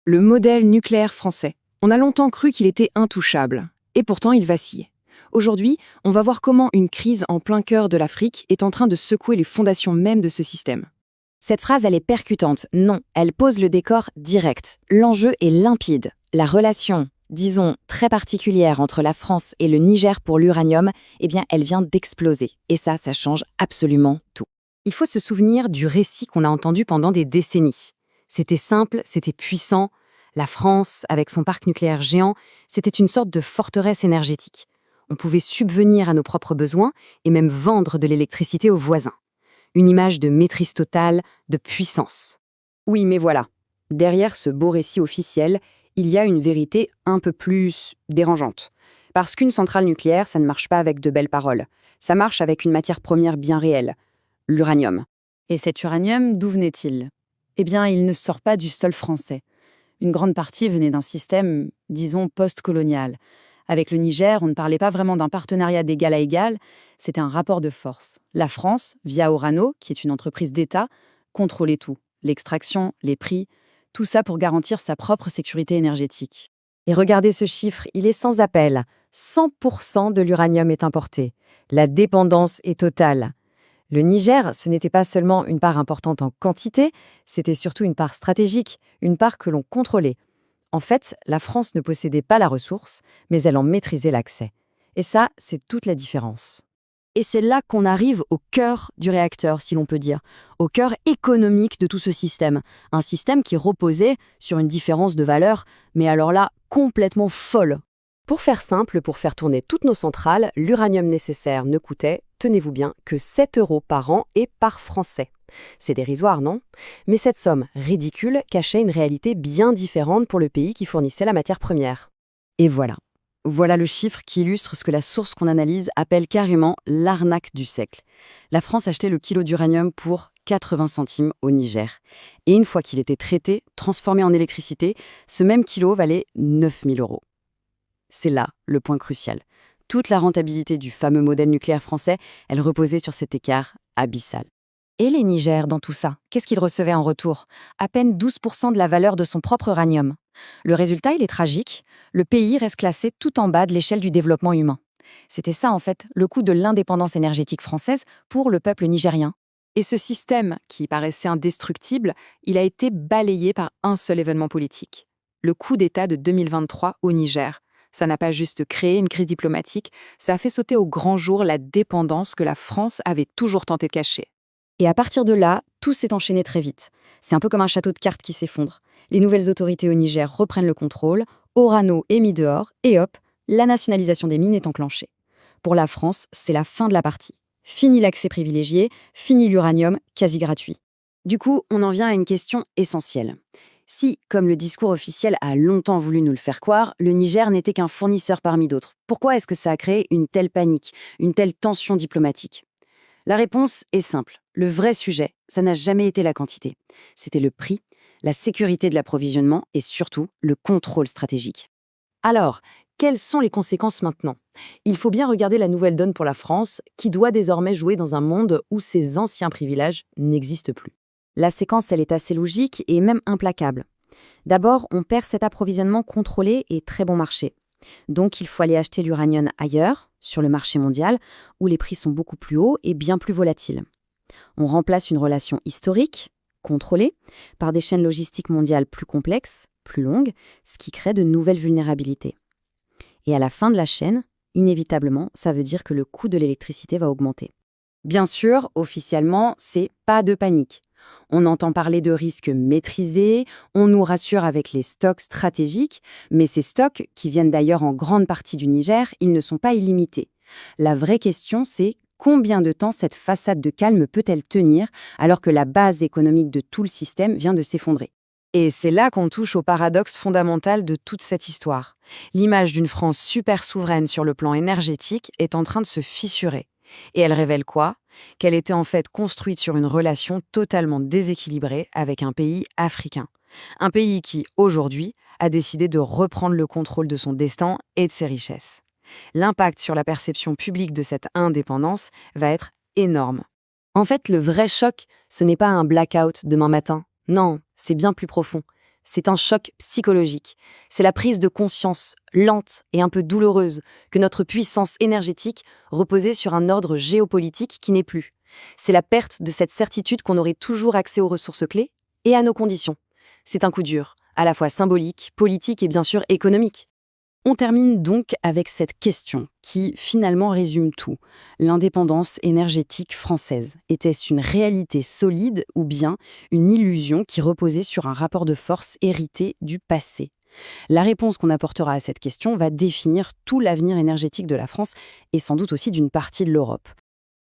le modèle nucléaire français. On a longtemps cru qu'il était intouchable, et pourtant il vacillait. Aujourd'hui, on va voir comment une crise en plein cœur de l'Afrique est en train de secouer les fondations même de ce système. Cette phrase, elle est percutante. Non, elle pose le décor direct. L'enjeu est limpide. La relation, disons, très particulière entre la France et le Niger pour l'uranium, eh bien, elle vient d'exploser. Et ça change absolument tout. Il faut se souvenir du récit qu'on a entendu pendant des décennies. C'était simple, c'était puissant. La France, avec son parc nucléaire géant, c'était une sorte de forteresse énergétique. On pouvait subvenir à nos propres besoins et même vendre de l'électricité aux voisins. Une image de maîtrise totale, de puissance. Oui, mais voilà, derrière ce beau récit officiel, il y a une vérité un peu plus dérangeante. Parce qu'une centrale nucléaire, ça ne marche pas avec de belles paroles. Ça marche avec une matière première bien réelle, l'uranium. Et cet uranium, d'où venait-il? Eh bien, il ne sort pas du sol français. Une grande partie venait d'un système, disons, post-colonial. Avec le Niger, on ne parlait pas vraiment d'un partenariat d'égal à égal, c'était un rapport de force. La France, via Orano, qui est une entreprise d'État, contrôlait tout. L'extraction, les prix, tout ça pour garantir sa propre sécurité énergétique. Et regardez ce chiffre, il est sans appel. 100% de l'uranium est importé. La dépendance est totale. Le Niger, ce n'était pas seulement une part importante en quantité, c'était surtout une part stratégique, une part que l'on contrôlait. En fait, la France ne possédait pas la ressource, mais elle en maîtrisait l'accès. Et ça, c'est toute la différence. Et c'est là qu'on arrive au cœur du réacteur, si l'on peut dire, au cœur économique de tout ce système. Un système qui reposait sur une différence de valeur, mais alors là, complètement folle. Pour faire simple, pour faire tourner toutes nos centrales, l'uranium nécessaire ne coûtait, tenez-vous bien, que 7 € par an et par Français. C'est dérisoire, non? Mais cette somme ridicule cachait une réalité bien différente pour le pays qui fournissait la matière première. Et voilà. Voilà le chiffre qui illustre ce que la source qu'on analyse appelle carrément l'arnaque du siècle. La France achetait le kilo d'uranium pour 80 centimes au Niger. Et une fois qu'il était traité, transformé en électricité, ce même kilo valait 9 000 €. C'est là le point crucial. Toute la rentabilité du fameux modèle nucléaire français, elle reposait sur cet écart abyssal. Et les Niger dans tout ça, qu'est-ce qu'ils recevaient en retour? À peine 12% de la valeur de son propre uranium. Le résultat, il est tragique. Le pays reste classé tout en bas de l'échelle du développement humain. C'était ça, en fait, le coût de l'indépendance énergétique française pour le peuple nigérien. Et ce système, qui paraissait indestructible, il a été balayé par un seul événement politique. Le coup d'État de 2023 au Niger. Ça n'a pas juste créé une crise diplomatique, ça a fait sauter au grand jour la dépendance que la France avait toujours tenté de cacher. Et à partir de là, tout s'est enchaîné très vite. C'est un peu comme un château de cartes qui s'effondre. Les nouvelles autorités au Niger reprennent le contrôle, Orano est mis dehors, et hop, la nationalisation des mines est enclenchée. Pour la France, c'est la fin de la partie. Fini l'accès privilégié, fini l'uranium, quasi gratuit. Du coup, on en vient à une question essentielle. Si, comme le discours officiel a longtemps voulu nous le faire croire, le Niger n'était qu'un fournisseur parmi d'autres, pourquoi est-ce que ça a créé une telle panique, une telle tension diplomatique? La réponse est simple. Le vrai sujet, ça n'a jamais été la quantité. C'était le prix, la sécurité de l'approvisionnement et surtout le contrôle stratégique. Alors, quelles sont les conséquences maintenant? Il faut bien regarder la nouvelle donne pour la France, qui doit désormais jouer dans un monde où ses anciens privilèges n'existent plus. La séquence, elle est assez logique et même implacable. D'abord, on perd cet approvisionnement contrôlé et très bon marché. Donc, il faut aller acheter l'uranium ailleurs, sur le marché mondial, où les prix sont beaucoup plus hauts et bien plus volatiles. On remplace une relation historique, contrôlée, par des chaînes logistiques mondiales plus complexes, plus longues, ce qui crée de nouvelles vulnérabilités. Et à la fin de la chaîne, inévitablement, ça veut dire que le coût de l'électricité va augmenter. Bien sûr, officiellement, c'est pas de panique. On entend parler de risques maîtrisés, on nous rassure avec les stocks stratégiques, mais ces stocks, qui viennent d'ailleurs en grande partie du Niger, ils ne sont pas illimités. La vraie question, c'est combien de temps cette façade de calme peut-elle tenir alors que la base économique de tout le système vient de s'effondrer? Et c'est là qu'on touche au paradoxe fondamental de toute cette histoire. L'image d'une France super souveraine sur le plan énergétique est en train de se fissurer. Et elle révèle quoi? Qu'elle était en fait construite sur une relation totalement déséquilibrée avec un pays africain. Un pays qui, aujourd'hui, a décidé de reprendre le contrôle de son destin et de ses richesses. L'impact sur la perception publique de cette indépendance va être énorme. En fait, le vrai choc, ce n'est pas un blackout demain matin. Non, c'est bien plus profond. C'est un choc psychologique. C'est la prise de conscience, lente et un peu douloureuse, que notre puissance énergétique reposait sur un ordre géopolitique qui n'est plus. C'est la perte de cette certitude qu'on aurait toujours accès aux ressources clés et à nos conditions. C'est un coup dur, à la fois symbolique, politique et bien sûr économique. On termine donc avec cette question qui finalement résume tout. L'indépendance énergétique française, était-ce une réalité solide ou bien une illusion qui reposait sur un rapport de force hérité du passé? La réponse qu'on apportera à cette question va définir tout l'avenir énergétique de la France et sans doute aussi d'une partie de l'Europe.